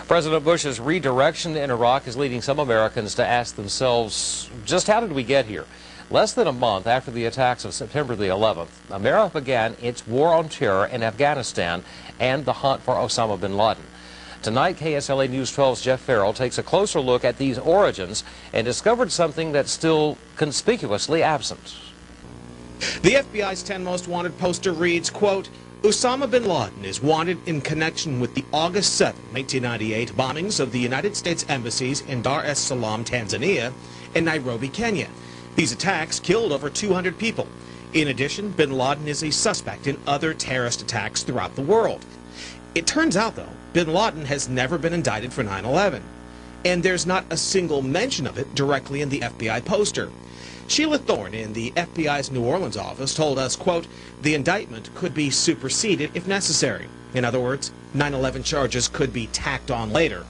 President Bush's redirection in Iraq is leading some Americans to ask themselves, just how did we get here? Less than a month after the attacks of September the 11th, America began its war on terror in Afghanistan and the hunt for Osama bin Laden. Tonight, KSLA News 12's Jeff Farrell takes a closer look at these origins and discovered something that's still conspicuously absent. The FBI's 10 Most Wanted poster reads, quote, Osama bin Laden is wanted in connection with the August 7, 1998 bombings of the United States embassies in Dar es Salaam, Tanzania, and Nairobi, Kenya. These attacks killed over 200 people. In addition, bin Laden is a suspect in other terrorist attacks throughout the world. It turns out, though, bin Laden has never been indicted for 9/11, and there's not a single mention of it directly in the FBI poster. Sheila Thorne in the FBI's New Orleans office told us, quote, the indictment could be superseded if necessary. In other words, 9/11 charges could be tacked on later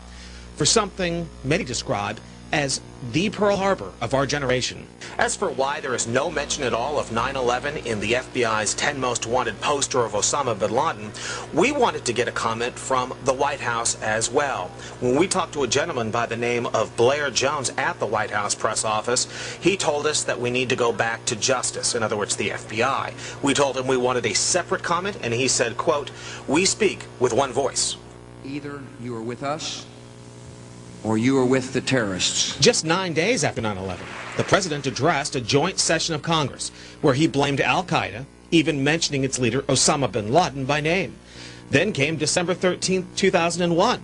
for something many describe as the Pearl Harbor of our generation. As for why there is no mention at all of 9/11 in the FBI's 10 Most Wanted poster of Osama bin Laden, we wanted to get a comment from the White House as well. When we talked to a gentleman by the name of Blair Jones at the White House press office, he told us that we need to go back to justice, in other words, the FBI. We told him we wanted a separate comment, and he said, quote, we speak with one voice. Either you are with us, or you are with the terrorists. Just 9 days after 9/11, the president addressed a joint session of Congress where he blamed al-Qaeda, even mentioning its leader Osama bin Laden by name. Then came December 13, 2001,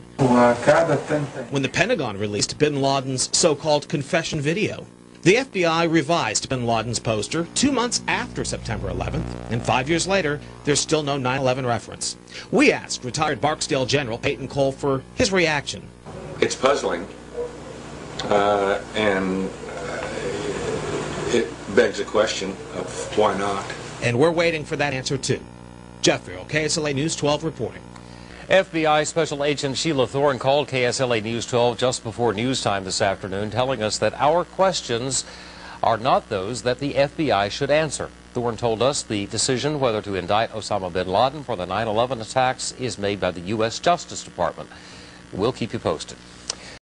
when the Pentagon released bin Laden's so-called confession video. The FBI revised bin Laden's poster 2 months after September 11th, and 5 years later, there's still no 9/11 reference. We asked retired Barksdale General Peyton Cole for his reaction. It's puzzling, and it begs a question of why not. And we're waiting for that answer too. Jeff Farrell, KSLA News 12 reporting. FBI Special Agent Sheila Thorne called KSLA News 12 just before news time this afternoon, telling us that our questions are not those that the FBI should answer. Thorne told us the decision whether to indict Osama bin Laden for the 9/11 attacks is made by the U.S. Justice Department. We'll keep you posted.